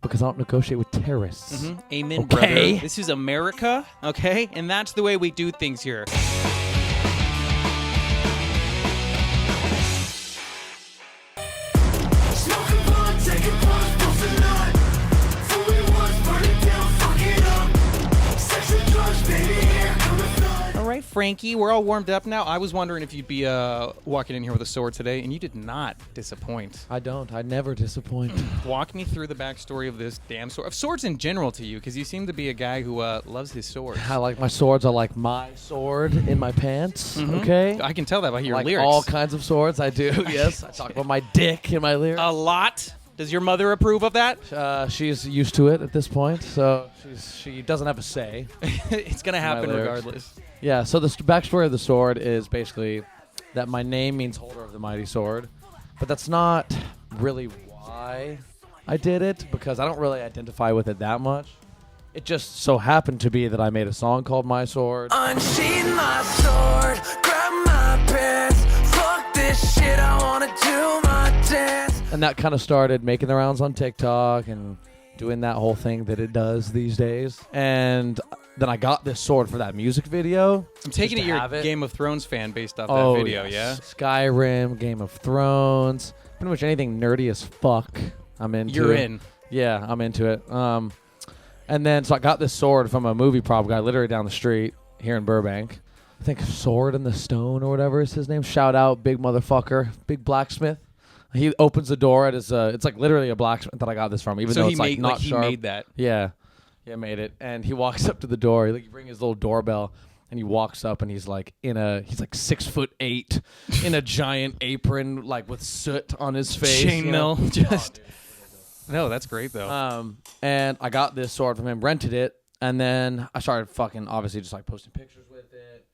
because I don't negotiate with terrorists. Amen, Okay. brother. This is America, okay? And that's the way we do things here. All right, Frankie, we're all warmed up now. I was wondering if you'd be walking in here with a sword today, and you did not disappoint. I don't. I never disappoint. Walk me through the backstory of this damn sword, of swords in general to you, because you seem to be a guy who loves his swords. I like my swords. I like my sword in my pants. Okay. I can tell that by your I like lyrics. all kinds of swords. I do. Yes. I talk about my dick in my lyrics. A lot. Does your mother approve of that? She's used to it at this point, so she doesn't have a say. It's gonna happen lyrics. regardless. Yeah, so the backstory of the sword is basically that my name means holder of the mighty sword, but that's not really why I did it, because I don't really identify with it that much. It just so happened to be that I made a song called My Sword. Unsheath my sword, grab my pants, fuck this shit, I wanna do my dance. And that kind of started making the rounds on TikTok and doing that whole thing that it does these days. And then I got this sword for that music video. I'm taking it you're a Game of Thrones fan based off that video, yeah? Skyrim, Game of Thrones, pretty much anything nerdy as fuck I'm into. You're in. Yeah, I'm into it. And then, so I got this sword from a movie prop guy literally down the street here in Burbank. I think Sword in the Stone or whatever is his name. Shout out, big motherfucker, big blacksmith. He opens the door at his, it's like literally a blacksmith that I got this from, even though it's like not sharp. He made that. Yeah, made it. And he walks up to the door. He brings his little doorbell, and he walks up, and he's like he's like 6'8", in a giant apron, like with soot on his face. Chainmail, just. No, that's great though. And I got this sword from him, rented it, and then I started fucking obviously just like posting pictures with it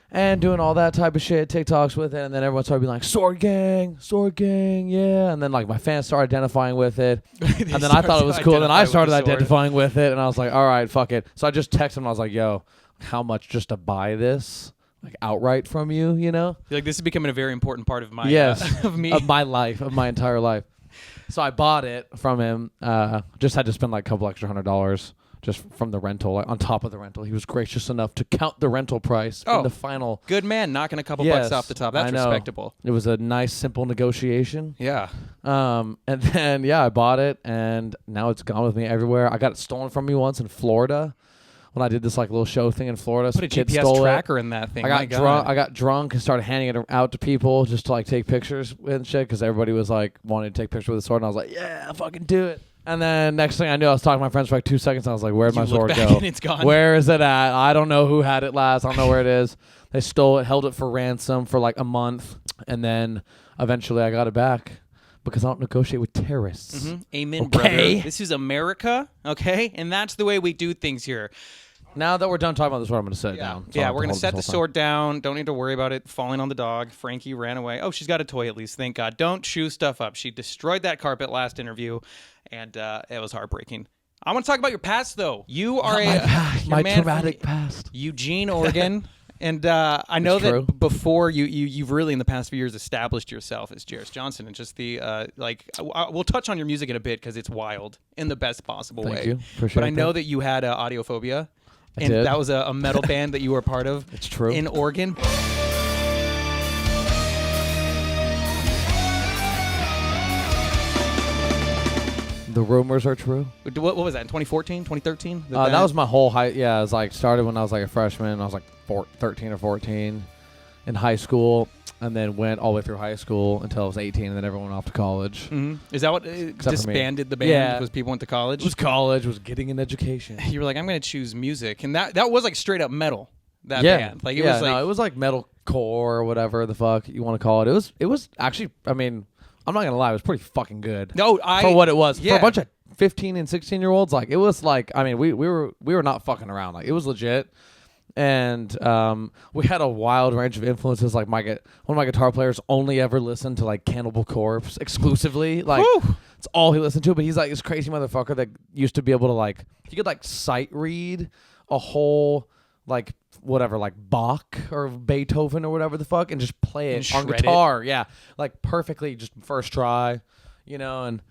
and doing all that type of shit, TikToks with it, and then everyone started being like, sword gang, yeah. And then like my fans started identifying with it, and then I thought it was cool, and then I started identifying with it, and I was like, all right, fuck it. So I just texted him, I was like, yo, how much just to buy this? Like outright from you, you know? Like this is becoming a very important part of my of my life, of my entire life. So I bought it from him. Just had to spend like a couple extra $100 just from the rental, like on top of the rental. He was gracious enough to count the rental price in the final. Good man, knocking a couple bucks off the top. That's respectable. It was a nice, simple negotiation. Yeah. And then, I bought it, and now it's gone with me everywhere. I got it stolen from me once in Florida when I did this like little show thing in Florida. Put a GPS tracker in that thing. I got drunk and started handing it out to people just to like take pictures and shit, because everybody was like wanting to take pictures with the sword, and I was like, yeah, fucking do it. And then next thing I knew, I was talking to my friends for like 2 seconds, and I was like, where'd my sword go? And it's gone. Where is it at? I don't know who had it last. I don't know where it is. They stole it, held it for ransom for like a month, and then eventually I got it back. Because I don't negotiate with terrorists. Amen, brother. This is America, okay? And that's the way we do things here. Now that we're done talking about the sword, I'm going to set it down. So we're going to set the sword down. Don't need to worry about it falling on the dog. Frankie ran away. Oh, she's got a toy at least. Thank God. Don't chew stuff up. She destroyed that carpet last interview, and it was heartbreaking. I want to talk about your past, though. You are my traumatic past. Eugene, Oregon. And I know that before you've really in the past few years established yourself as Jeris Johnson, and just the we'll touch on your music in a bit because it's wild in the best possible way. Thank you. Appreciate but I know that you had Audiophobia, and did. that was a metal band that you were a part of. It's true. In Oregon. The rumors are true. What was that, in 2014, 2013? That was my whole high. Yeah, it was like started when I was like a freshman. I was like 13 or 14 in high school, and then went all the way through high school until I was 18, and then everyone went off to college. Mm-hmm. Is that what disbanded the band? Yeah. Was people went to college? It was college. Was getting an education. You were like, I'm going to choose music, and that was like straight up metal. That band, like it was like it was like metal core or whatever the fuck you want to call it. It was actually. I mean, I'm not gonna lie, it was pretty fucking good. No, for what it was. For a bunch of 15 and 16-year-olds, like it was like, I mean, we were not fucking around. Like it was legit. And we had a wild range of influences. Like one of my guitar players only ever listened to like Cannibal Corpse exclusively. Like it's all he listened to. But he's like this crazy motherfucker that used to be able to like, he could like sight read a whole like whatever, like Bach or Beethoven or whatever the fuck, and just play it on guitar. Yeah, like perfectly, just first try, you know. And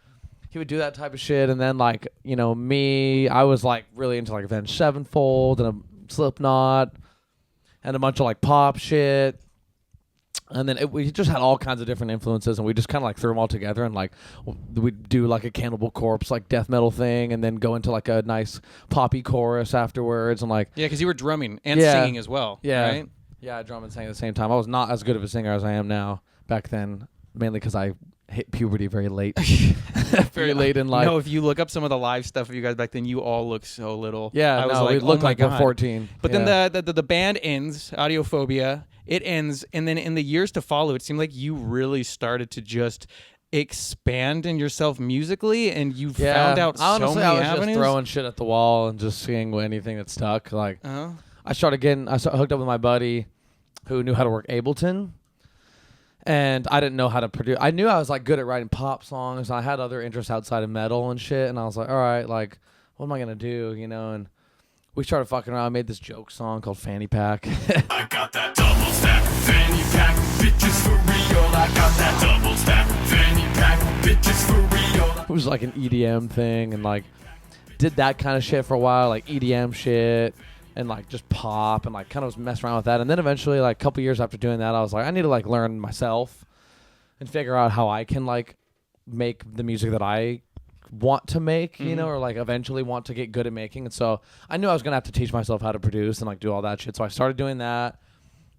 he would do that type of shit. And then like, you know, me, I was like really into like Avenged Sevenfold and a Slipknot and a bunch of like pop shit. And then we just had all kinds of different influences, and we just kind of like threw them all together, and like we'd do like a Cannibal Corpse like death metal thing, and then go into like a nice poppy chorus afterwards, and like Yeah, because you were drumming and Yeah. singing as well. yeah, Right? yeah, I drum and sang at the same time. I was not as good of a singer as I am now back then, mainly because I hit puberty very late, very late in life. No, if you look up some of the live stuff of you guys back then, you all look so little. Yeah, I was no, like, we looked oh my like we're God. 14. But Yeah. then the band ends, Audiophobia. It ends, and then in the years to follow, it seemed like you really started to just expand in yourself musically, and you found out honestly, so I many was avenues. just throwing shit at the wall and just seeing anything that stuck. Like Uh-huh. I hooked up with my buddy who knew how to work Ableton. And I didn't know how to produce. I knew I was like good at writing pop songs. I had other interests outside of metal and shit. And I was like, all right, like, what am I gonna do? You know? And we started fucking around. I made this joke song called Fanny Pack. I got that double stack, fanny pack, bitches for real. I got that double stack, fanny pack, bitches for real. It was like an EDM thing, and like did that kind of shit for a while, like EDM shit, and like just pop, and like kind of was messing around with that. And then eventually, like a couple years after doing that, I was like, I need to like learn myself and figure out how I can like make the music that I want to make, you know, or like eventually want to get good at making. And so I knew I was gonna have to teach myself how to produce and like do all that shit. So I started doing that,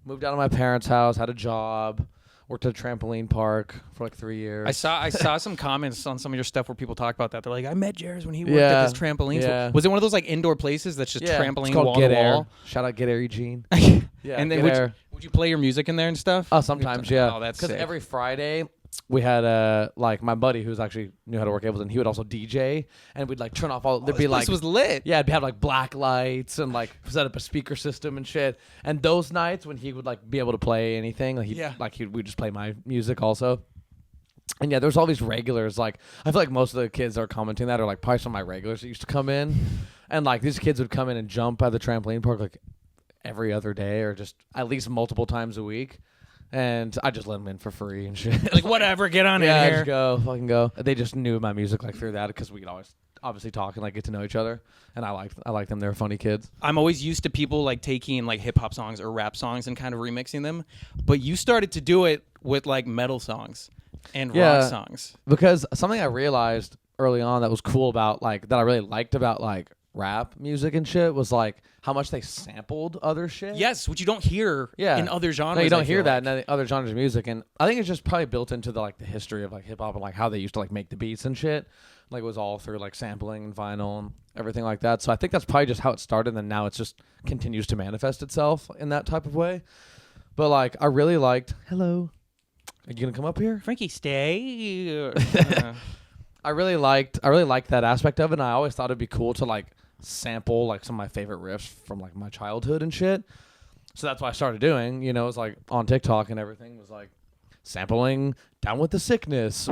moved out of my parents' house, had a job, worked at a trampoline park for like 3 years. I saw some comments on some of your stuff where people talk about that. They're like, I met Jeris when he worked Yeah. at this trampoline. Yeah. Was it one of those like indoor places that's just trampoline it's called wall Get to Air. wall? Shout out Get Air Eugene. Yeah, And then Get Air. would you play your music in there and stuff? Oh, sometimes, yeah. Oh, that's because sick. every Friday we had like my buddy who's actually knew how to work Ableton. He would also DJ, and we'd like turn off all. There'd be This like place was lit. yeah, it'd have like black lights and like set up a speaker system and shit. And those nights when he would like be able to play anything, like we'd just play my music also. And yeah, there's all these regulars. Like I feel like most of the kids that are commenting that are like probably some of my regulars that used to come in, and like these kids would come in and jump at the trampoline park like every other day or just at least multiple times a week. And I just let them in for free and shit. Like, whatever, get on yeah, in here. just go, fucking go. They just knew my music like through that because we could always obviously talk and like get to know each other. And I like them. They're funny kids. I'm always used to people like taking like hip hop songs or rap songs and kind of remixing them, but you started to do it with like metal songs and rock songs. Because something I realized early on that was cool about like that I really liked about like rap music and shit was like how much they sampled other shit. Yes, which you don't hear in other genres. No, you I don't feel hear that like. in other genres of music, and I think it's just probably built into the like the history of like hip hop and like how they used to like make the beats and shit. Like it was all through like sampling and vinyl and everything like that. So I think that's probably just how it started, and now it's just continues to manifest itself in that type of way. But like I really liked. Hello, are you gonna come up here? Frankie, stay. I really liked that aspect of it, and I always thought it'd be cool to like sample like some of my favorite riffs from like my childhood and shit. So that's what I started doing, you know, it was like on TikTok and everything was like sampling Down with the Sickness.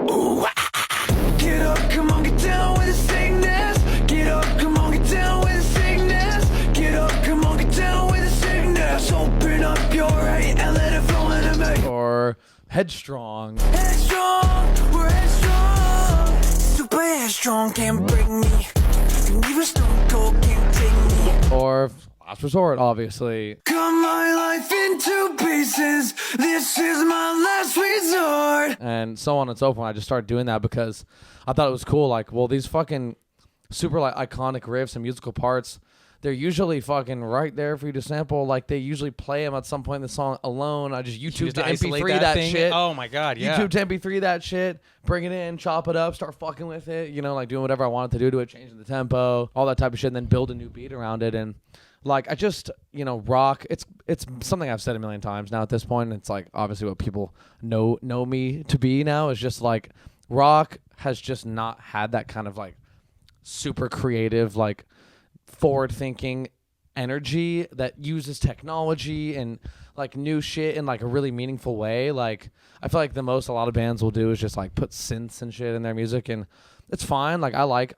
Get up, come on, get down with the sickness. Get up, come on, get down with the sickness. Get up, come on, get down with the sickness. Open up your hate and let it flow into me. Or Headstrong. Headstrong, we're headstrong. Super headstrong, can't break me. And even Stone Cold can't take me. Or Last Resort, obviously. Cut my life into pieces. This is my last resort. And so on and so forth. I just started doing that because I thought it was cool. Like, well, these fucking super like iconic riffs and musical parts, they're usually fucking right there for you to sample. Like they usually play them at some point in the song alone. I just YouTube to MP3 that thing. shit. Oh my god, yeah. YouTube to MP3 that shit, bring it in, chop it up, start fucking with it, you know, like doing whatever I wanted to do to it, changing the tempo, all that type of shit, and then build a new beat around it. And like I just, you know, rock, it's something I've said a million times now at this point. It's like obviously what people know me to be now is just like rock has just not had that kind of like super creative, like forward thinking energy that uses technology and like new shit in like a really meaningful way. Like I feel like the most a lot of bands will do is just like put synths and shit in their music, and it's fine. Like I like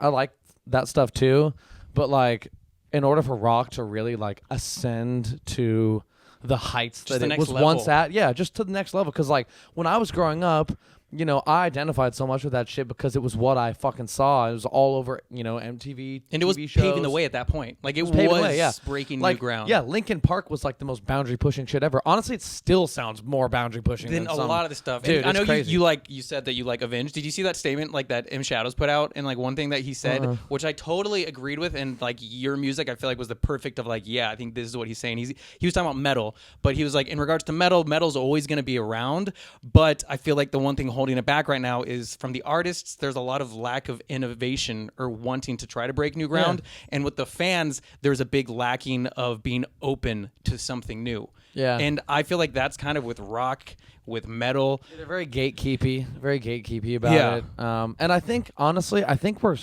that stuff too, but like in order for rock to really like ascend to the heights Just that the it next was once level. at, yeah, just to the next level. Because like when I was growing up, you know, I identified so much with that shit because it was what I fucking saw. It was all over, you know, MTV, And it was TV shows. paving the way at that point. Like, it was paving the way, yeah. breaking Like, new ground. Yeah, Linkin Park was like the most boundary pushing shit ever. Honestly, it still sounds more boundary pushing Then than a some, lot of the stuff. Dude, And I know it's crazy. you said that you like Avenged. Did you see that statement like that M Shadows put out? And like one thing that he said, which I totally agreed with, and like your music, I feel like was the perfect of like, yeah, I think this is what he's saying. He was talking about metal, but he was like, in regards to metal's always going to be around, but I feel like the one thing holding it back right now is from the artists, there's a lot of lack of innovation or wanting to try to break new ground. And with the fans, there's a big lacking of being open to something new. Yeah. And I feel like that's kind of with rock, with metal. They're very gatekeepy about it. And I think, honestly,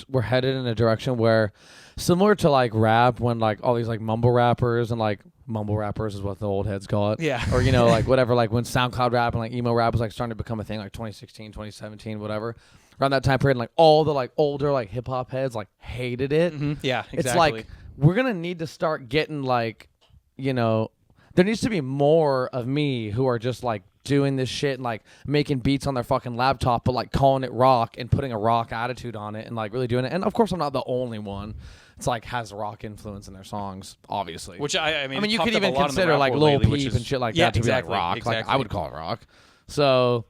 we're headed in a direction where, similar to like rap, when like all these like mumble rappers is what the old heads call it. Yeah. Or, you know, like whatever, like when SoundCloud rap and like emo rap was like starting to become a thing, like 2016, 2017, whatever. Around that time period, like all the like older like hip hop heads like hated it. Yeah, exactly. It's like we're gonna need to start getting like, you know, there needs to be more of me who are just like doing this shit and like making beats on their fucking laptop, but like calling it rock and putting a rock attitude on it and like really doing it. And of course, I'm not the only one. It's like has rock influence in their songs, obviously. Which I mean, you popped could up a even lot in the consider rap like world Lil lately, which Peep is- and shit like yeah, that to exactly, be like rock. exactly. Like I would call it rock. So,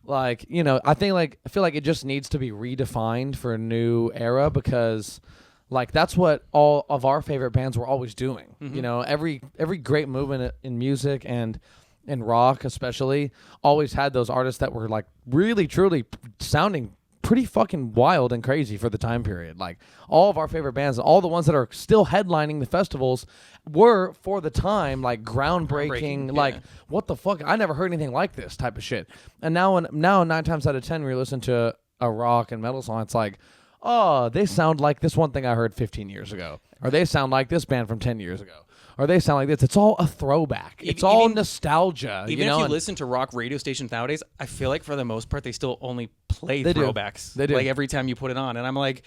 like, you know, I feel like it just needs to be redefined for a new era because, like, that's what all of our favorite bands were always doing. You know, every great movement in music and in rock especially always had those artists that were like really truly sounding pretty fucking wild and crazy for the time period. Like all of our favorite bands, all the ones that are still headlining the festivals were for the time like groundbreaking, like what the fuck? I never heard anything like this type of shit. And now 9 times out of 10 when you listen to a rock and metal song, it's like, oh, they sound like this one thing I heard 15 years ago. Or they sound like this band from 10 years ago. Or they sound like this. It's all a throwback. It's all nostalgia. Even you know? if you listen to rock radio stations nowadays, I feel like for the most part they still only play They do. throwbacks. They do. Like every time you put it on, and I'm like,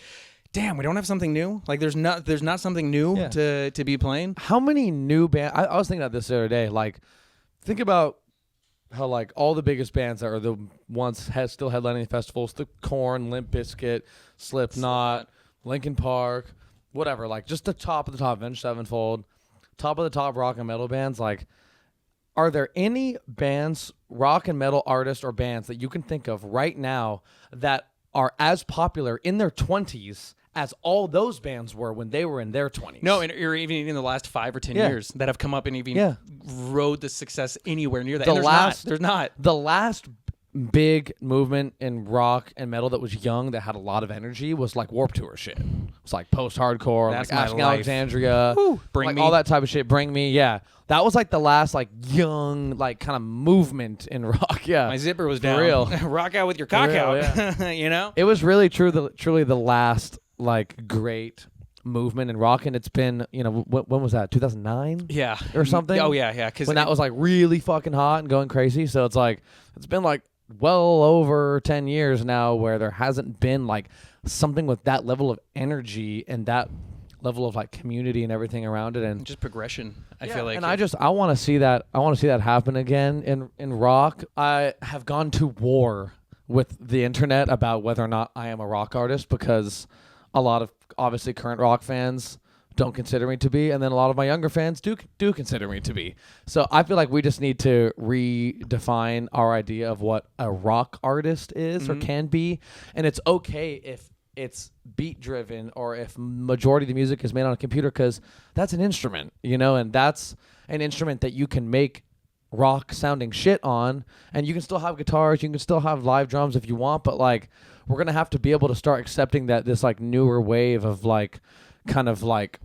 damn, we don't have something new. Like there's not something new to be playing. How many new bands? I was thinking about this the other day. Like, think about how like all the biggest bands that are the ones still headlining festivals: the Korn, Limp Bizkit, Slipknot, Linkin Park, whatever. Like just the top of the top, Avenged Sevenfold, top of the top rock and metal bands. Like, are there any bands, rock and metal artists or bands that you can think of right now that are as popular in their 20s as all those bands were when they were in their 20s? No, or even in the last 5 or 10 years that have come up and even rode the success anywhere near that. There's not. The last big movement in rock and metal that was young that had a lot of energy was like Warped Tour shit. It's like post-hardcore, That's like my Asking life. Alexandria, Bring like Me. all that type of shit. Bring Me, yeah. That was like the last like young like kind of movement in rock. Yeah, My zipper was For down. real. Rock out with your cock real, out. You know? It was really truly the last like great movement in rock, and it's been, you know, when was that? 2009? Yeah. Or something? Oh yeah. Because When that was like really fucking hot and going crazy. So it's like it's been like well over 10 years now where there hasn't been like something with that level of energy and that level of like community and everything around it, and just progression. I feel like. and I want to see that happen again in rock. I have gone to war with the internet about whether or not I am a rock artist, because a lot of obviously current rock fans don't consider me to be, and then a lot of my younger fans do consider me to be. So I feel like we just need to redefine our idea of what a rock artist is or can be, and it's okay if it's beat driven or if majority of the music is made on a computer, because that's an instrument, you know, and that's an instrument that you can make rock sounding shit on, and you can still have guitars, you can still have live drums if you want, but like we're gonna have to be able to start accepting that this like newer wave of like kind of like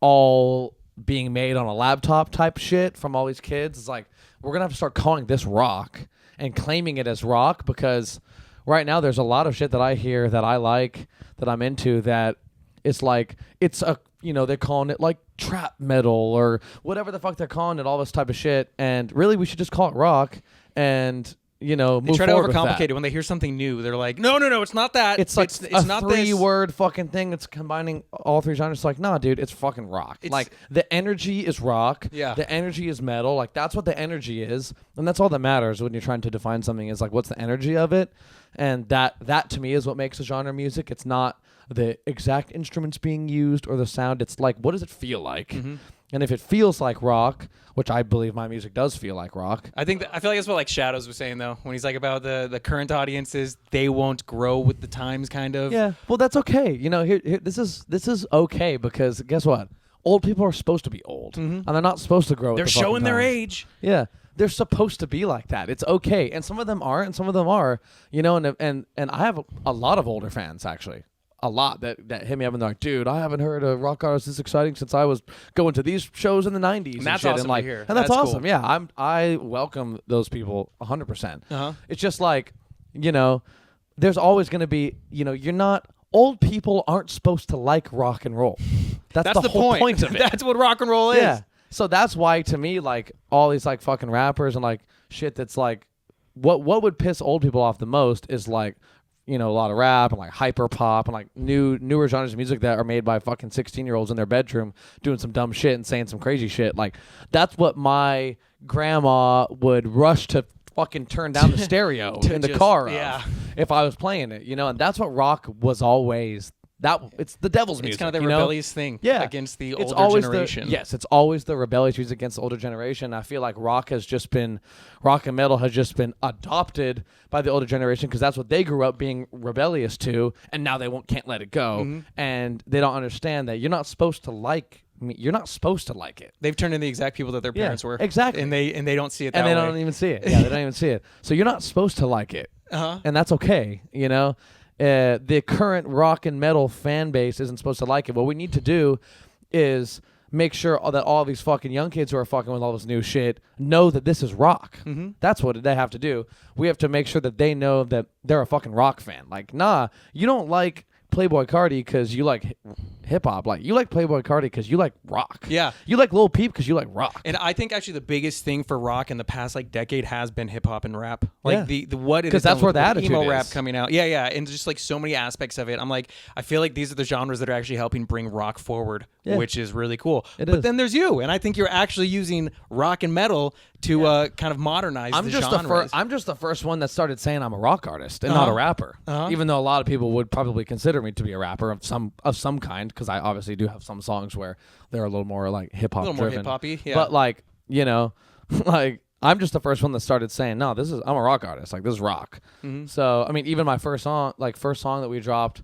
all being made on a laptop type shit from all these kids. It's like we're gonna have to start calling this rock and claiming it as rock, because right now there's a lot of shit that I hear that I like, that I'm into, that it's like it's a, you know, they're calling it like trap metal or whatever the fuck they're calling it, all this type of shit, and really we should just call it rock. And move They try to forward with overcomplicate that. it when they hear something new. They're like, no, it's not that. It's like it's a not 3-word fucking thing that's combining all 3 genres. It's like, nah, dude, it's fucking rock. Like the energy is rock. Yeah. The energy is metal. Like that's what the energy is, and that's all that matters when you're trying to define something. Is like what's the energy of it, and that to me is what makes a genre music. It's not the exact instruments being used or the sound. It's like, what does it feel like? Mm-hmm. And if it feels like rock, which I believe my music does feel like rock. I feel like that's what like Shadows was saying though, when he's like about the current audiences, they won't grow with the times, kind of. Yeah, well, that's okay. Here this is okay because guess what? Old people are supposed to be old, and they're not supposed to grow. They're with the showing their times. age. Yeah, they're supposed to be like that. It's okay, and some of them are, and some of them are. And I have a lot of older fans actually. A lot that hit me up and they're like, dude, I haven't heard a rock artist this exciting since I was going to these shows in the 90s. And that's shit. awesome and like, to hear. And that's That's awesome. cool. Yeah, I welcome those people 100%. Uh-huh. It's just like, there's always going to be, old people aren't supposed to like rock and roll. That's the whole point of it. That's what rock and roll is. Yeah. So that's why to me, like all these like fucking rappers and like shit that's like, what would piss old people off the most is like, a lot of rap and like hyper pop and like newer genres of music that are made by fucking 16-year-olds in their bedroom doing some dumb shit and saying some crazy shit. Like that's what my grandma would rush to fucking turn down the stereo in the car if I was playing it, and that's what rock was always. It's the devil's music. It's kind of the rebellious thing against the older generation. It's always the rebellious music against the older generation. I feel like rock and metal has just been adopted by the older generation because that's what they grew up being rebellious to, and now they can't let it go, and they don't understand that you're not supposed to like. You're not supposed to like it. They've turned into the exact people that their parents were. Exactly. And they don't see it that way. And they way. don't even see it. Yeah, they don't even see it. So you're not supposed to like it. And that's okay, the current rock and metal fan base isn't supposed to like it. What we need to do is make sure that all these fucking young kids who are fucking with all this new shit know that this is rock. That's what they have to do. We have to make sure that they know that they're a fucking rock fan. Like, nah, you don't like Playboy Cardi because you like hip hop. Like, you like Playboy Cardi because you like rock. Yeah. You like Lil Peep because you like rock. And I think actually the biggest thing for rock in the past like decade has been hip hop and rap. Like the what it is, 'cause that's where the attitude emo is. rap coming out. Yeah, and just like so many aspects of it. I'm like, I feel like these are the genres that are actually helping bring rock forward, which is really cool. But then there's you, and I think you're actually using rock and metal to kind of modernize the genres. I'm just the first one that started saying I'm a rock artist and not a rapper. Even though a lot of people would probably consider me to be a rapper of some kind, because I obviously do have some songs where they're a little more like hip hop driven. A little more hip hoppy, yeah. But like, like I'm just the first one that started saying, no, I'm a rock artist. Like, this is rock. So I mean, even my first song that we dropped,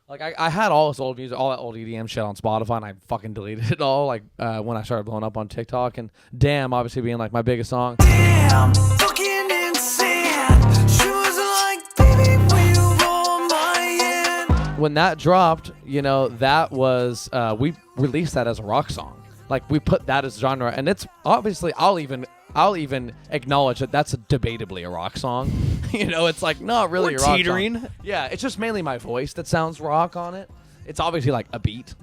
like I had all this old music, all that old EDM shit on Spotify, and I fucking deleted it all. Like when I started blowing up on TikTok, and Damn obviously being like my biggest song. Damn, fucking insane. Shoes like, baby, will you roll my hand? When that dropped, that was we released that as a rock song. Like, we put that as genre, and it's obviously I'll even acknowledge that that's debatably a rock song. It's like not really a rock teetering. song. Yeah, it's just mainly my voice that sounds rock on it. It's obviously like a beat,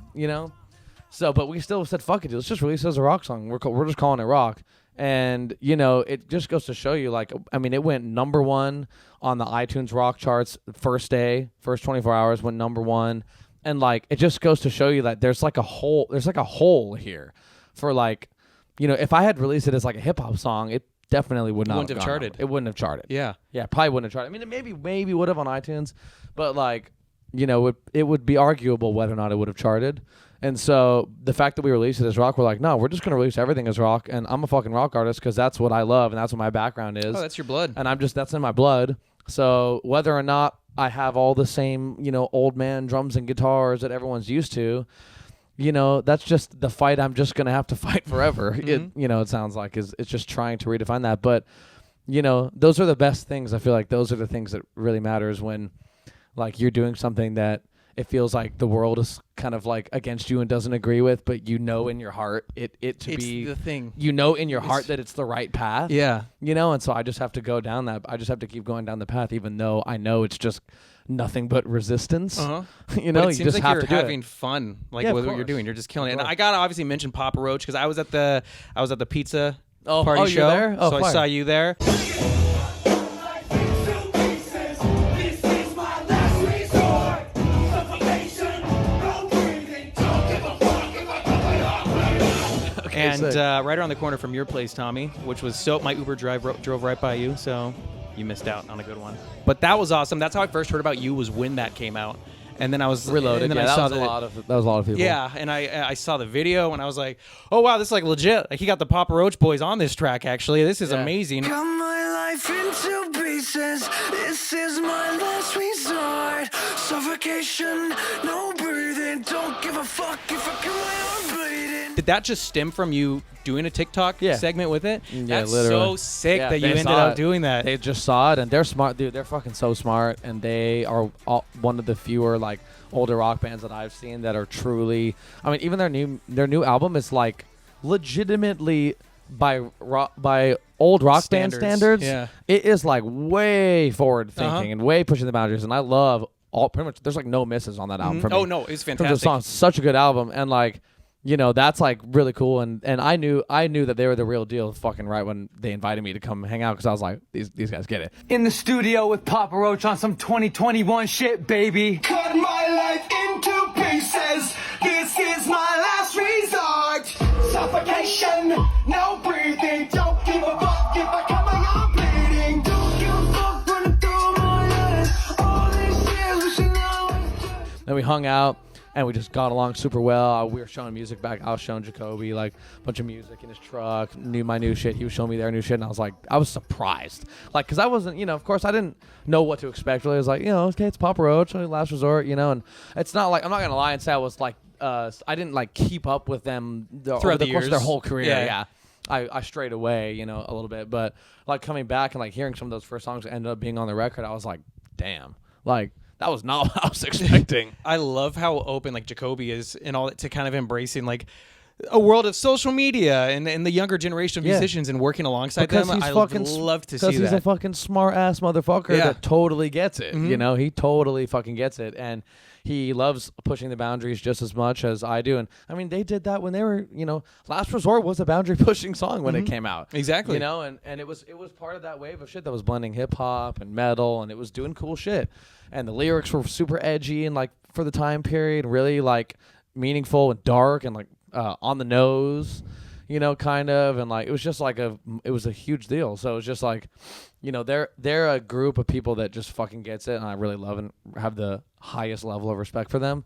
So, but we still said, fuck it, dude, let's just release it as a rock song. We're just calling it rock. And, it just goes to show you, like, I mean, it went #1 on the iTunes rock charts the first 24 hours went #1. And, like, it just goes to show you that there's like a hole here for, like, if I had released it as like a hip hop song, it definitely would not Wouldn't have charted. It wouldn't have charted. Yeah. Yeah, probably wouldn't have charted. I mean, it maybe would have on iTunes, but like, it would be arguable whether or not it would have charted. And so the fact that we released it as rock, we're like, no, we're just going to release everything as rock. And I'm a fucking rock artist because that's what I love and that's what my background is. Oh, that's your blood. And that's in my blood. So whether or not I have all the same, old man drums and guitars that everyone's used to, that's just the fight I'm just going to have to fight forever. It sounds like it's just trying to redefine that. But, those are the best things. I feel like those are the things that really matters when, like, you're doing something that it feels like the world is kind of like against you and doesn't agree with, but in your heart it's the thing. In your heart that it's the right path. Yeah. And so I just have to go down that. I just have to keep going down the path, even though I know it's just nothing but resistance. But it you seems just like have you're to do having it. fun, like Yeah, with of what you're course. doing. You're just killing it. Of And course. I gotta obviously mention Papa Roach because I was at the pizza party you're show. there? Oh, so I fire. saw you there. Okay, and sick. right around the corner from your place, Tommy, which was my Uber drove right by you, so you missed out on a good one. But that was awesome. That's how I first heard about you, was when that came out. And then I was Reloaded. And then Yeah, I that saw was a lot of people. Yeah, and I saw the video and I was like, oh wow, this is like legit. Like he got the Papa Roach boys on this track. Actually, this is amazing. Cut my life into pieces. This is my last resort. Suffocation, no breathing. Don't give a fuck if I cut my arm bleeding. Did that just stem from you doing a TikTok segment with it? Yeah, That's literally. so sick Yeah, that you they ended saw up it. doing that. They just saw it, and they're smart, dude. They're fucking so smart, and they are one of the fewer like older rock bands that I've seen that are truly. I mean, even their new album is like legitimately by old rock band standards. Yeah. It is like way forward thinking and way pushing the boundaries, and I love pretty much. There's like no misses on that album for me. Oh no, it's In terms of fantastic. songs, such a good album, and like. You know, that's like really cool, and I knew that they were the real deal fucking right when they invited me to come hang out, because I was like, these guys get it. In the studio with Papa Roach on some 2021 shit, baby. Cut my life into pieces. This is my last resort. Suffocation, no breathing. Don't give a fuck if I cut my arm bleeding. Don't give a fuck running through my head. All these years wishing I was dead. Then we hung out, and we just got along super well. We were showing music back. I was showing Jacoby like a bunch of music in his truck, knew my new shit. He was showing me their new shit, and I was like, I was surprised. Like, because I wasn't, of course, I didn't know what to expect really. I was like, okay, it's Papa Roach, Last Resort, and it's not like, I'm not going to lie and say I was like, I didn't like keep up with them over the course of their whole career. Yeah. I strayed away, a little bit. But like coming back and like hearing some of those first songs that ended up being on the record, I was like, damn. Like, that was not what I was expecting. I love how open like Jacoby is and all that, to kind of embracing like a world of social media and the younger generation of musicians and working alongside them. I love to see that. Because he's a fucking smart ass motherfucker that totally gets it. He totally fucking gets it, and he loves pushing the boundaries just as much as I do. And I mean, they did that when they were, Last Resort was a boundary pushing song when it came out. Exactly. And it was part of that wave of shit that was blending hip hop and metal, and it was doing cool shit. And the lyrics were super edgy and like for the time period, really like meaningful and dark and like on the nose, kind of. And like it was just like it was a huge deal. So it was just like, they're a group of people that just fucking gets it, and I really love and have the highest level of respect for them,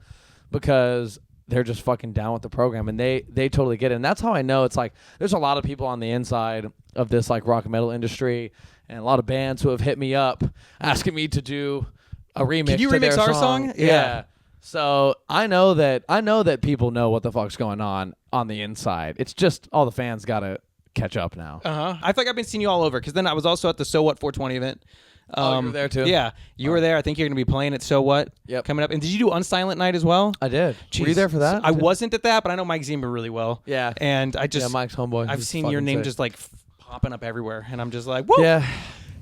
because they're just fucking down with the program, and they totally get it. And that's how I know it's like there's a lot of people on the inside of this like rock and metal industry, and a lot of bands who have hit me up asking me to do a remix. Can you to remix their our song? Yeah. So I know that people know what the fuck's going on the inside. It's just all the fans gotta catch up now. I feel like I've been seeing you all over, because then I was also at the So What 420 event. You were there too? Yeah, you were there. I think you're going to be playing at So What coming up. And did you do Unsilent Night as well? I did. Jeez. Were you there for that? I wasn't at that, but I know Mike Zima really well. Yeah. And I just Mike's homeboy. I've He's seen your fucking name sick. just like popping up everywhere, and I'm just like, whoa. Yeah.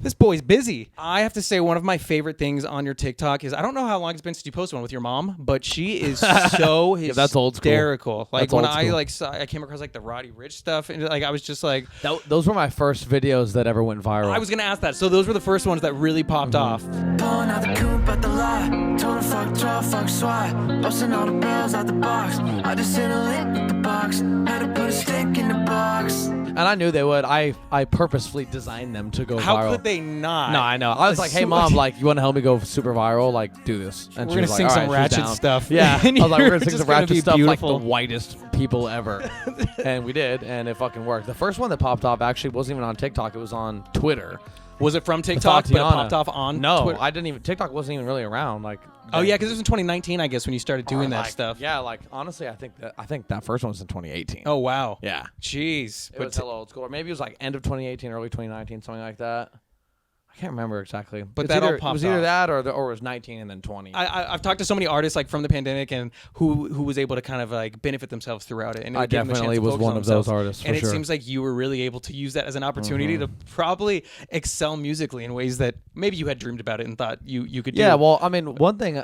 This boy's busy. I have to say, one of my favorite things on your TikTok is, I don't know how long it's been since you posted one with your mom, but she is so hysterical. that's old school. Like That's when old I school. like saw, I came across like the Roddy Ricch stuff, and like I was just like, Those were my first videos that ever went viral. I was gonna ask that. So those were the first ones that really popped off. Pulling out the coupe at the lot. Told her fuck draw, fuck swat. Busting all the barrels out the box. I just hit a lick with the box. Had to put a stick in the box. And I knew they would. I purposefully designed them to go How viral. could they not? No, I know. I was like, hey, mom, like, you want to help me go super viral? Like, do this. And We're she gonna was like, sing all some right, she's ratchet down. stuff. Yeah. I And was like, we're you're going to sing just some gonna ratchet be stuff beautiful. like the whitest people ever. And we did, and it fucking worked. The first one that popped off actually wasn't even on TikTok. It was on Twitter. Was it from TikTok, but it Tatiana. popped off on No, Twitter? I didn't even. TikTok wasn't even really around. Like, Oh yeah, because it was in 2019, I guess, when you started doing that like, stuff. Yeah, like honestly, I think that first one was in 2018. Oh wow. yeah, Jeez. it was hella old school. Or maybe it was like end of 2018, early 2019, something like that. I can't remember exactly. But It's that all either, popped it was either off. that or it was 19 and then 20. I've talked to so many artists like from the pandemic and who was able to kind of like benefit themselves throughout it. And I give them a chance definitely to was focus one on of those themselves. artists, for And sure. it seems like you were really able to use that as an opportunity to probably excel musically in ways that maybe you had dreamed about it and thought you could do. Yeah, well, I mean, one thing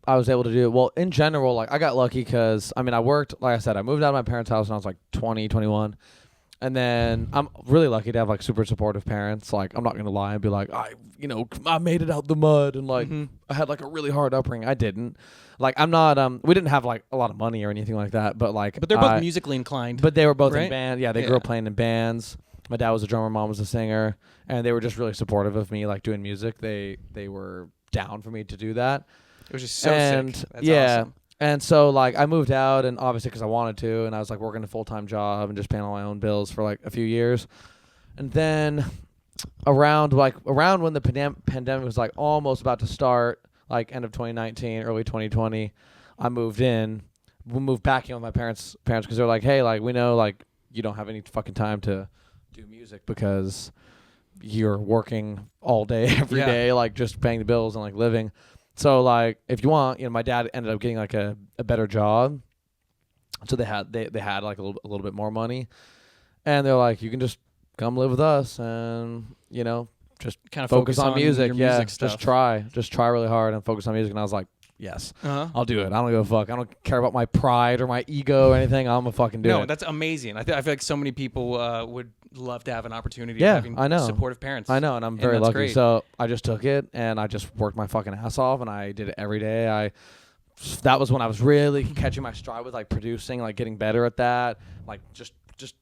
I was able to do, well, in general, like, I got lucky because, I mean, I worked, like I said, I moved out of my parents' house when I was like 20, 21. And then I'm really lucky to have like super supportive parents. Like I'm not gonna lie and be like, I made it out the mud and like I had like a really hard upbringing. I didn't. Like I'm not. We didn't have like a lot of money or anything like that. But like, But they're both musically inclined. But they were both right? in band. Yeah, they grew up playing in bands. My dad was a drummer, mom was a singer, and they were just really supportive of me like doing music. They were down for me to do that. It was just so sick. That's awesome. And so, like, I moved out, and obviously because I wanted to, and I was, like, working a full-time job and just paying all my own bills for, like, a few years. And then around when the pandemic was, like, almost about to start, like, end of 2019, early 2020, I moved in. We moved back in with my parents because they're like, hey, like, we know, like, you don't have any fucking time to do music because you're working all day, every day, like, just paying the bills and, like, living. So like, if you want, my dad ended up getting like a better job, so they had like a little bit more money, and they're like, you can just come live with us, and just kind of focus on music, your music stuff. just try really hard and focus on music. And I was like, yes, I'll do it. I don't give a fuck. I don't care about my pride or my ego or anything. I'm gonna fucking do it. No, that's amazing. I feel like so many people would love to have an opportunity Yeah, of having I know. supportive parents. I know, and I'm very that's lucky. great. So I just took it, and I just worked my fucking ass off, and I did it every day. That was when I was really catching my stride with like producing, like getting better at that, like just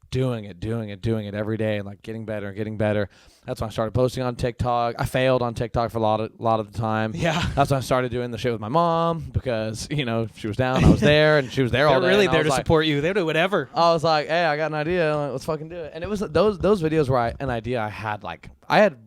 doing it every day, and like getting better. That's when I started posting on TikTok. I failed on TikTok for a lot of the time. Yeah. That's when I started doing the shit with my mom because she was down, I was there, and she was there all day. They're really and I there was to like, support you. They do whatever. I was like, hey, I got an idea. Like, let's fucking do it. And it was those videos where an idea I had, like,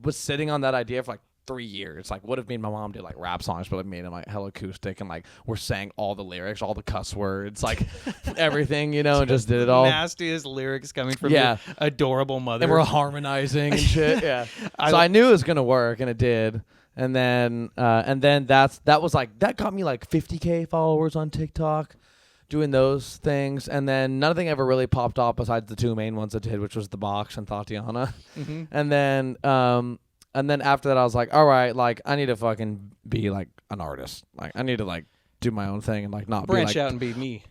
was sitting on that idea for like 3 years. Like, what if me and my mom did like rap songs, but like made them like hella acoustic, and like we're saying all the lyrics, all the cuss words, like everything, and just did it all. Nastiest lyrics coming from your adorable mother. And we're harmonizing and shit. Yeah. So I knew it was gonna work, and it did. And then that got me like 50K followers on TikTok, doing those things. And then nothing ever really popped off besides the two main ones that did, which was The Box and Tatiana. And then after that, I was like, all right, like, I need to fucking be, like, an artist. Like, I need to, like, do my own thing and, like, not branch be, like... out and be me.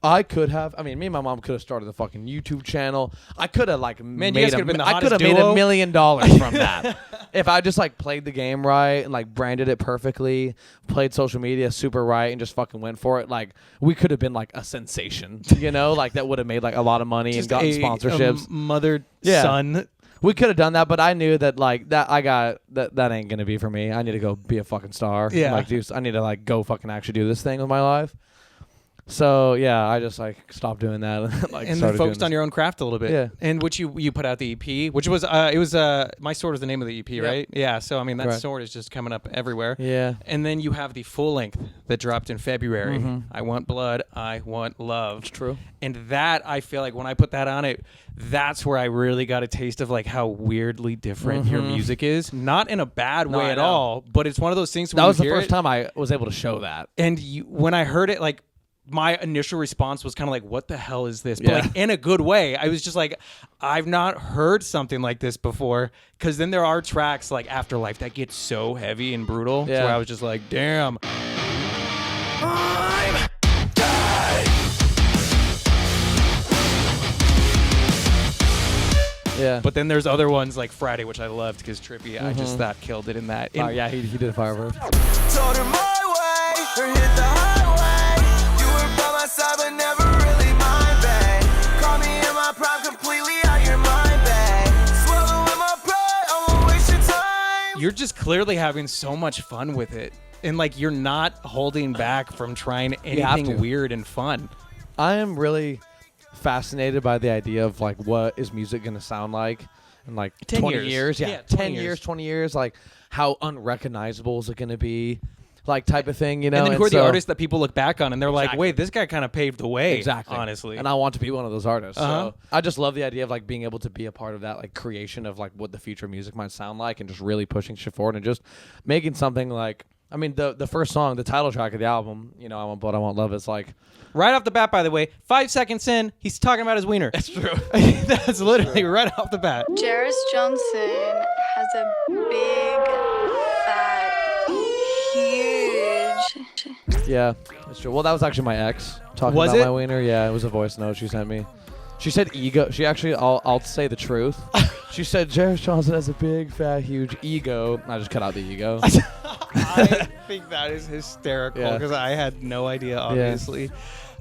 I could have... me and my mom could have started a fucking YouTube channel. I could have, like, Man, you guys could have been the I could have hottest made duo. $1 million from that. If I just, like, played the game right and, like, branded it perfectly, played social media super right, and just fucking went for it, like, we could have been, like, a sensation, like, that would have made, like, a lot of money Just and gotten sponsorships. Mother-son... We could have done that, but I knew that like that that ain't gonna be for me. I need to go be a fucking star. Yeah. Like, I need to like go fucking actually do this thing with my life. So yeah, I just like stopped doing that and then focused on your own craft a little bit. Yeah. And which you put out the EP, which was My Sword was the name of the EP, right? Yeah. So that Correct. sword is just coming up everywhere. Yeah. And then you have the full length that dropped in February. I Want Blood, I Want Love. It's true. And that, I feel like when I put that on it, that's where I really got a taste of like how weirdly different your music is. Not in a bad way at all, but it's one of those things. When that was the hear first it, time I was able to show that. And when I heard it, like, my initial response was kind of like, what the hell is this? But like in a good way. I was just like, I've not heard something like this before. Because then there are tracks like Afterlife that get so heavy and brutal. Yeah. Where I was just like, damn. I'm dead. Yeah. But then there's other ones like Friday, which I loved because Trippy, I just thought killed it in that. Oh yeah, he did fireworks. Told her my way, or hit the highway. You were by my side, but never really mine, babe. Call me in my prime, completely out your mind, babe. Swallowing my pride, I won't waste your time. You're just clearly having so much fun with it. And like, you're not holding back from trying anything weird and fun. I am really fascinated by the idea of like, what is music gonna sound like in like 10 20 years. years? Yeah, 10 years, 20 years. Like, how unrecognizable is it gonna be? Like, type of thing, And then who are the so- artists that people look back on and they're like, Exactly. wait, this guy kind of paved the way. Exactly. Honestly. And I want to be one of those artists. Uh-huh. So I just love the idea of like being able to be a part of that like creation of like what the future music might sound like, and just really pushing shit forward and just making something like, I mean, the first song, the title track of the album, I Want Blood, I Want Love, it's like... Right off the bat, by the way, 5 seconds in, he's talking about his wiener. It's true. That's literally right off the bat. Jeris Johnson has a big, fat, huge... Yeah, it's true. Well, that was actually my ex talking Was about it? my wiener. Yeah, it was a voice note she sent me. She said ego. She actually, I'll say the truth. She said Jeris Johnson has a big, fat, huge ego. I just cut out the ego. I think that is hysterical Yeah. because I had no idea, obviously.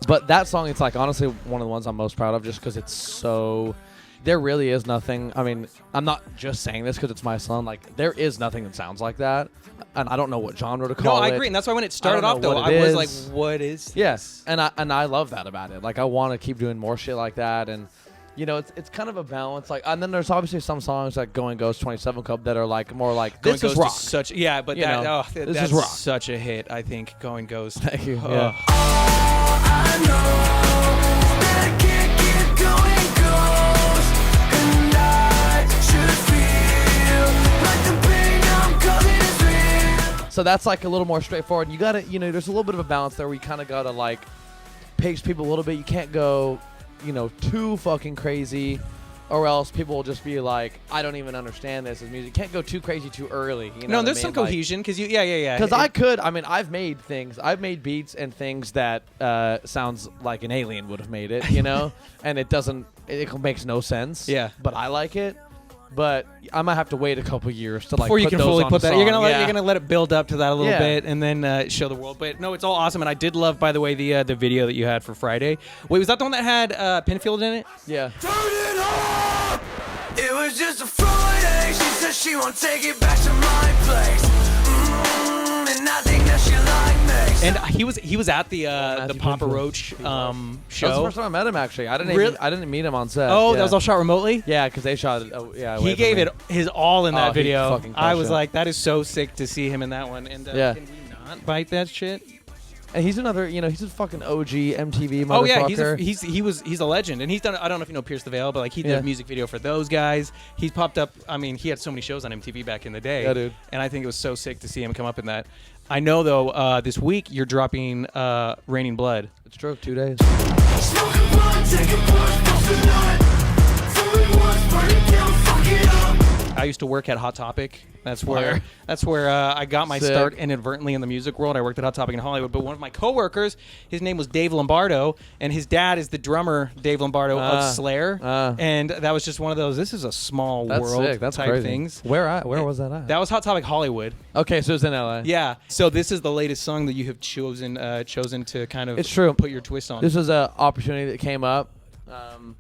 But that song, it's like honestly one of the ones I'm most proud of just because it's so... There really is nothing. I mean, I'm not just saying this because it's my song. Like, there is nothing that sounds like that. And I don't know what genre to call it. No, I agree. And that's why when it I started don't off, know though, what it I was is. like, what is this? Yes, and I love that about it. Like, I want to keep doing more shit like that, and you know, it's kind of a balance. Like, and then there's obviously some songs like "Going Ghost," 27 Club that are like more like Going this is Ghost rock. such but You that know, that's this is rock. such a hit. I think Going Ghost. Thank you. Ugh. Yeah. I know that I can't keep going ghost, and I should feel like the pain I'm causing is real. So that's like a little more straightforward. You gotta, you know, there's a little bit of a balance there where you kind of gotta like pace people a little bit. You can't go, you know, too fucking crazy, or else people will just be like, I don't even understand this as music. You can't go too crazy too early. You know No, what there's I some mean? Like, cohesion because yeah. Because I could, I mean, I've made beats and things that sounds like an alien would have made it, you know, and it makes no sense. Yeah. But I like it. But I might have to wait a couple years to like before you put can those fully on put the that, you're song. gonna let it build up to that a little Yeah. bit, and then show the world. But no, it's all awesome, and I did love, by the way, the video that you had for Friday. Wait, was that the one that had Pinfield in it? Yeah. Turn it up! It was just a Friday. She said she won't take it back to my place. And I think that she like me. And he was at the Matthew Papa Pinfield. Roach That was the show. first time I met him. Actually, I didn't. Really? I didn't meet him on set. Oh, yeah. that was all shot remotely. Yeah, because they shot it. Oh, yeah. He gave it his all in Oh, that he video. fucking I crushed was it. like, that is so sick to see him in that one. And Yeah. can we not bite that shit? And he's another. You know, he's a fucking OG MTV motherfucker. Oh yeah, he's a legend, and he's done. I don't know if you know Pierce the Veil, but like he did Yeah. a music video for those guys. He's popped up. I mean, he had so many shows on MTV back in the day. Yeah, dude. And I think it was so sick to see him come up in that. I know though, this week you're dropping Raining Blood. It's true. 2 days. Smoking blunt, taking push, busting nut. Throwing once, burning down, fuck it up. I used to work at Hot Topic. That's where I got my Sick. start inadvertently in the music world. I worked at Hot Topic in Hollywood, but one of my coworkers, his name was Dave Lombardo, and his dad is the drummer Dave Lombardo of Slayer, and that was just one of those. This is a small That's world sick. That's type crazy. things. Where was that at? That was Hot Topic Hollywood. Okay, so it's in LA. Yeah. So this is the latest song that you have chosen to kind of It's true. put your twist on. This was an opportunity that came up,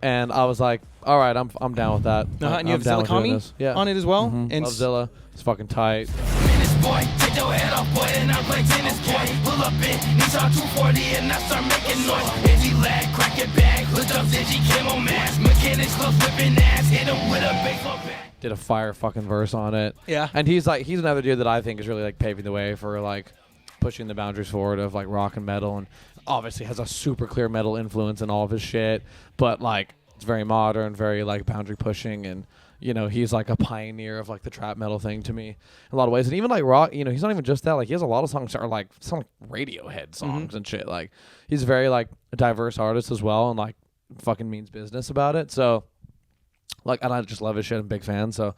and I was like, all right, I'm down with that. and you I'm have down with doing ZillaKami this. Yeah. on it as well. Mhm. And Love Zilla. It's fucking tight. Minutes, boy, take your head off, boy, and I play tennis, boy. Pull up in Nissan 240 and I start making noise. Edgy lag, crack it back, hooked up, edgy camo mask. Mechanics close whipping ass, hit him with a baseball bat. Did a fire fucking verse on it. Yeah. And he's another dude that I think is really like paving the way for like pushing the boundaries forward of like rock and metal, and obviously has a super clear metal influence in all of his shit, but like it's very modern, very like boundary pushing, and you know, he's like a pioneer of like the trap metal thing to me in a lot of ways. And even like rock, you know, he's not even just that. Like he has a lot of songs that are like sound like Radiohead songs and shit. Like he's very like a diverse artist as well, and like fucking means business about it. So like, and I just love his shit. I'm a big fan. So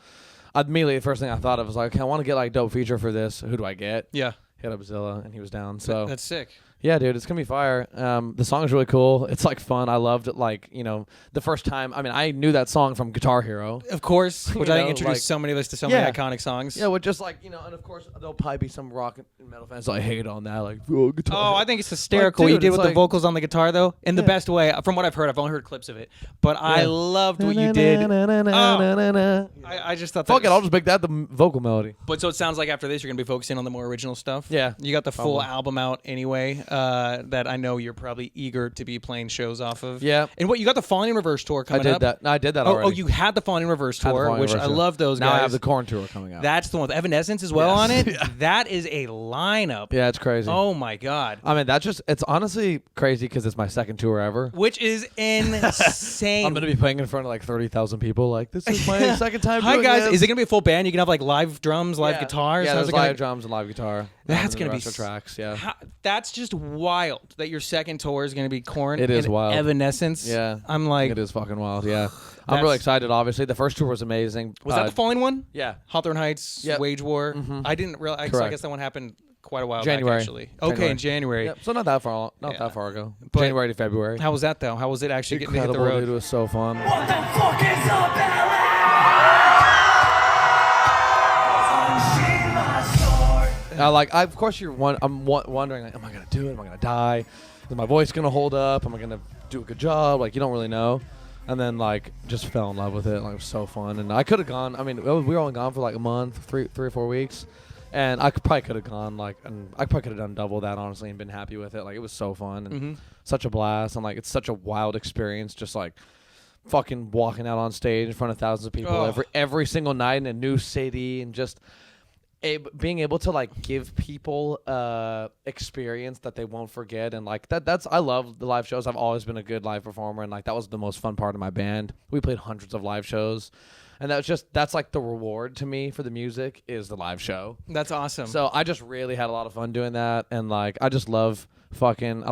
immediately the first thing I thought of was like, okay, I want to get like dope feature for this. Who do I get? yeah, Hit up Zilla, and he was down. So that's sick. yeah, dude, it's gonna be fire. The song's really cool. It's like fun. I loved it. Like, you know, the first time. I mean, I knew that song from Guitar Hero. Of course, which You I think know, introduced like- so many of us to so Yeah. many iconic songs. Yeah, with just like, you know, and of course there'll probably be some rock and metal fans that hate on that, like, oh, Guitar Oh, Hero. I think it's hysterical. Like, what you dude, did it's with the like- vocals on the guitar, though, in the Yeah. best way. From what I've heard, I've only heard clips of it, but I Yeah. loved what you did. I just thought that. Fuck it, was- I'll just make that the vocal melody. But so it sounds like after this, you're gonna be focusing on the more original stuff. Yeah. You got the full Probably. album out anyway. That I know you're probably eager to be playing shows off of. Yeah. And what you got the Falling in Reverse tour I coming did up. that. No, I did that Oh, already. you had the Falling in Reverse Had the tour, Falling in which Reverse I tour. love those Now guys. I have the Korn tour coming out. That's the one with Evanescence as well Yes. on it. Yeah. That is a lineup. Yeah, it's crazy. Oh my god. I mean, it's honestly crazy because it's my second tour ever. Which is insane. I'm gonna be playing in front of like 30,000 people. Like, this is my second time. Hi doing guys, this. is it gonna be a full band? You can have like live drums, live Yeah. guitars. Yeah, How's there's it gonna live drums and live guitar. That's and gonna the be rest are tracks. Yeah. That's just wild that your second tour is gonna be Korn. It is and wild. Evanescence. Yeah. I'm like, It is fucking wild. Yeah. I'm That's- really excited. Obviously, the first tour was amazing. was that the Falling one? Yeah. Hawthorne Heights, Yep. Wage War. Mhm. I didn't realize. So I Correct. guess that one happened quite a while January. back, actually. Okay, in January. Yep. So not that far ago. But January to February. How was that, though? How was it actually getting to hit the Incredible, road? dude. It was so fun. What the fuck is up, LA? Unsheathe my sword. Of course, I'm wondering, like, am I gonna do it? Am I gonna die? Is my voice gonna hold up? Am I gonna do a good job? Like, you don't really know. And then, like, just fell in love with it. Like, it was so fun. And I could have gone. I mean, we were only gone for like a month, three or 4 weeks. And I probably could have gone, like, and I probably could have done double that, honestly, and been happy with it. Like, it was so fun and such a blast. And, like, it's such a wild experience, just, like, fucking walking out on stage in front of thousands of people every single night in a new city, and just being able to, like, give people experience that they won't forget. And, like, I love the live shows. I've always been a good live performer, and, like, that was the most fun part of my band. We played hundreds of live shows, and that's like the reward to me for the music is the live show. That's awesome. So I just really had a lot of fun doing that, and, like, I just love getting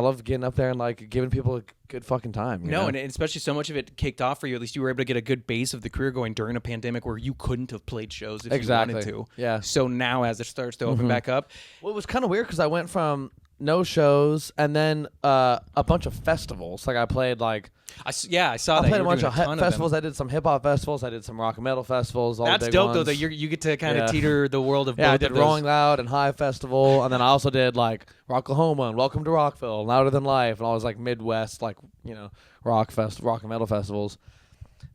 up there and, like, giving people a good fucking time. You know? And especially so much of it kicked off for you. At least you were able to get a good base of the career going during a pandemic where you couldn't have played shows if you wanted to. Yeah. So now as it starts to open back up. Well, it was kind of weird because I went from no shows and then a bunch of festivals. Like, I played, like... I saw I that. played a You were bunch doing of ton festivals. them. I did some hip-hop festivals. I did some rock and metal festivals. All That's the big dope, ones. though, that you get to kind of Yeah. teeter the world of both I did of those. Rolling Loud and High Festival, and then I also did, like, Rocklahoma and Welcome to Rockville, Louder Than Life, and all those, like, Midwest, like, you know, rock and metal festivals.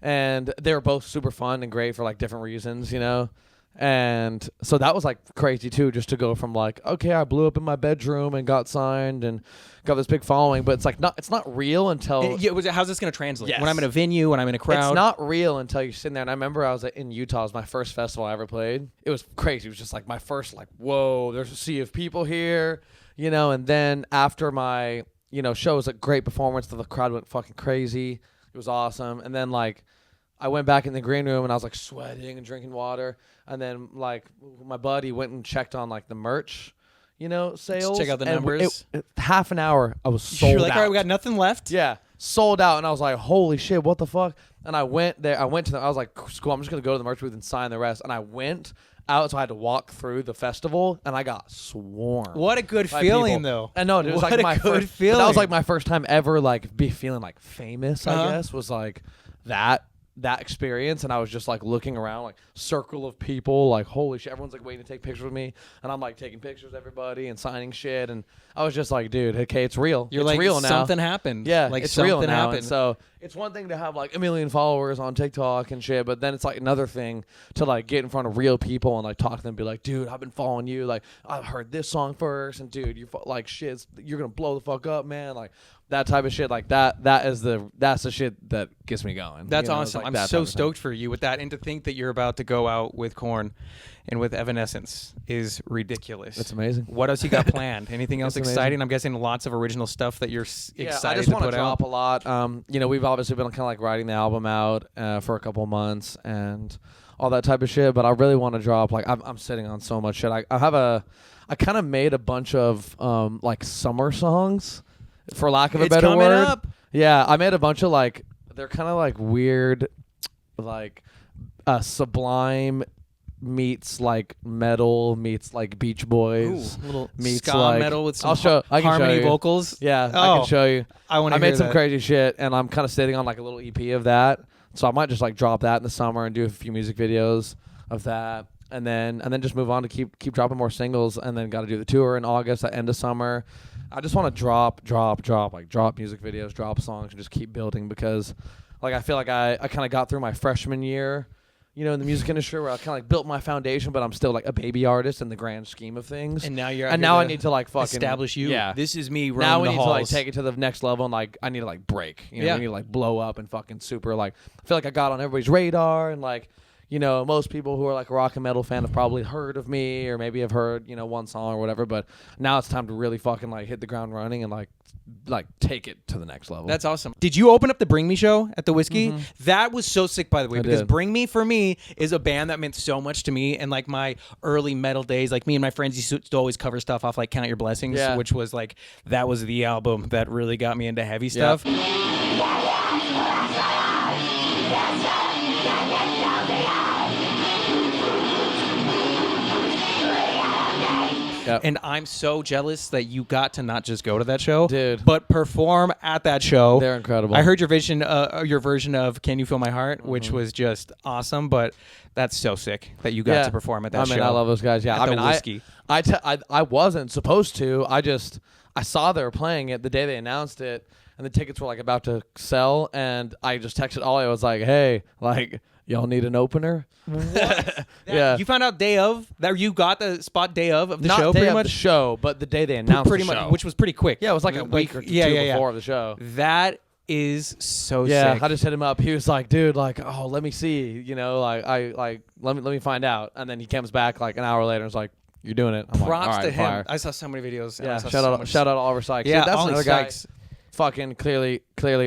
And they were both super fun and great for, like, different reasons, you know. And so that was, like, crazy too, just to go from, like, okay, I blew up in my bedroom and got signed and got this big following, but it's not real until How's this going to translate? Yes. When I'm in a venue, when I'm in a crowd? It's not real until you're sitting there. And I remember I was in Utah. It was my first festival I ever played. It was crazy. It was just like my first, like, whoa, there's a sea of people here, you know. And then after my, you know, show was a great performance. The crowd went fucking crazy. It was awesome. And then, like, I went back in the green room and I was, like, sweating and drinking water. And then, like, my buddy went and checked on, like, the merch, you know, sales. Check out the And numbers. half an hour, I was sold You're like, out. all right, we got nothing left. Yeah, sold out. And I was like, holy shit, what the fuck? And I went there. I was like, cool, I'm just going to go to the merch booth and sign the rest. And I went out, so I had to walk through the festival, and I got swarmed. What a good by feeling, people. though. I know. It was What like a my good first feeling. That was like my first time ever, like, be feeling, like, famous, Uh-huh. I guess, was like that experience. And I was just, like, looking around, like, circle of people, like, holy shit, everyone's, like, waiting to take pictures with me, and I'm, like, taking pictures of everybody and signing shit. And I was just like, dude, okay, it's real. You're it's like, real now. something happened. Yeah, like it's something real now. happened. And so it's one thing to have, like, 1 million followers on TikTok and shit, but then it's, like, another thing to, like, get in front of real people and, like, talk to them and be like, dude, I've been following you. Like, I heard this song first, and, dude, you're like, shit, you're gonna blow the fuck up, man. Like, that type of shit. Like, that's the shit that gets me going. That's You know, it's awesome. like I'm that so type of thing. stoked for you with that. And to think that you're about to go out with Korn and with Evanescence is ridiculous. It's amazing. What else you got planned? Anything else It's amazing. exciting? I'm guessing lots of original stuff that you're Yeah, excited I just to want put to drop out. a lot. You know, we've obviously been kind of, like, writing the album out for a couple months and all that type of shit, but I really want to drop, like, I'm sitting on so much shit. I kind of made a bunch of like, summer songs, for lack of a It's better coming word. up. Yeah, I made a bunch of, like, they're kind of, like, weird, like, Sublime meets, like, metal meets, like, Beach Boys. Ooh, little meets, ska like, metal with some I can show harmony you. vocals. Yeah, I Oh, can show you. I want to I hear made some that. crazy shit, and I'm kind of sitting on, like, a little EP of that. So I might just, like, drop that in the summer and do a few music videos of that, and then just move on to keep dropping more singles, and then got to do the tour in August at end of summer. I just want to drop music videos, drop songs, and just keep building, because, like, I feel like I kind of got through my freshman year, you know, in the music industry, where I kind of, like, built my foundation, but I'm still, like, a baby artist in the grand scheme of things. And now you're and now I need to, like, fucking establish you. Yeah. This is me. Now roaming we the need halls. to, like, take it to the next level, and, like, I need to, like, break. You know, Yeah. we need to, like, blow up and fucking super, like, I feel like I got on everybody's radar, and, like, you know, most people who are, like, a rock and metal fan have probably heard of me, or maybe have heard, you know, one song or whatever, but now it's time to really fucking, like, hit the ground running and, like take it to the next level. That's awesome. Did you open up the Bring Me show at the Whiskey? Mm-hmm. That was so sick, by the way, I because did. Bring Me, for me, is a band that meant so much to me. And, like, my early metal days, like, me and my friends used to always cover stuff off, like, Count Your Blessings, Yeah. which was, like, that was the album that really got me into heavy Yeah. stuff. Yep. And I'm so jealous that you got to not just go to that show, Dude. but perform at that show. They're incredible. I heard your version of "Can You Feel My Heart," which was just awesome. But that's so sick that you got to perform at that show. I love those guys. Yeah, At the I Whiskey. I wasn't supposed to. I saw they were playing it the day they announced it, and the tickets were like about to sell, and I just texted Ollie. I was like, "Hey, like, y'all need an opener?" What? Yeah. You found out day of that you got the spot day of the Not show, day pretty of much. the show, but the day they announced Pretty the much, show. which was pretty quick. Yeah, it was like a week or two before the show. That is so Yeah, sick. I just hit him up. He was like, "Dude, like, oh, let me see, you know, like, let me find out." And then he comes back like an hour later and was like, "You're doing it." I'm like, Props "All right, to him. fire." I saw so many videos. and I Yeah, saw shout so out, much- shout out Oliver Sykes. Yeah, Dude, that's Oliver another guy. Sykes. Fucking clearly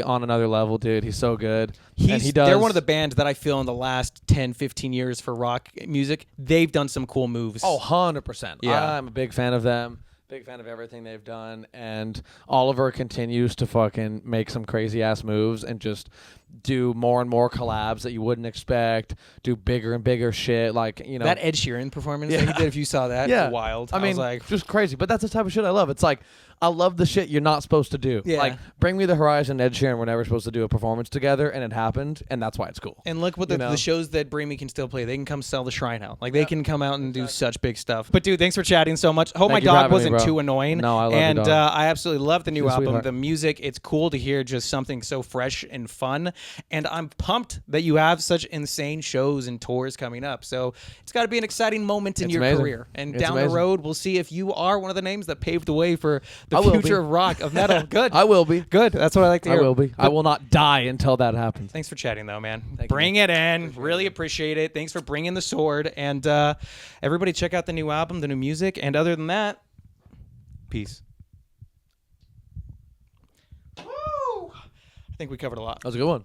on another level, dude. He's so good. And he does. They're one of the bands that I feel in the last 10, 15 years for rock music, they've done some cool moves. Oh, 100%. Yeah. I'm a big fan of them. Big fan of everything they've done. And Oliver continues to fucking make some crazy ass moves and just do more and more collabs that you wouldn't expect. Do bigger and bigger shit. Like, you know. that Ed Sheeran performance that he did, if you saw that, Yeah. wild. I mean, was like, just crazy. But that's the type of shit I love. It's like, I love the shit you're not supposed to do. Yeah. Like, Bring Me the Horizon, Ed Sheeran were never supposed to do a performance together, and it happened, and that's why it's cool. and look what You know? the shows that Bring Me can still play. They can come sell the Shrine out. Like, they can come out and do such big stuff. But, dude, thanks for chatting so much. Hope my Thank you for dog having me, wasn't bro. too annoying. No, I love your and dog. I absolutely love the new She's a album. sweetheart. The music, it's cool to hear just something so fresh and fun. And I'm pumped that you have such insane shows and tours coming up. So it's got to be an exciting moment in It's your amazing. career. And It's down amazing. the road, we'll see if you are one of the names that paved the way for the I will future be. of rock, of metal. Good. I will be. Good. That's what I like to I hear. will be. I will not die until that happens. Thanks for chatting, though, man. Thank you, Bring it in. Really appreciate it. Thanks for bringing the sword. And everybody check out the new album, the new music. And other than that, peace. Woo! I think we covered a lot. That was a good one.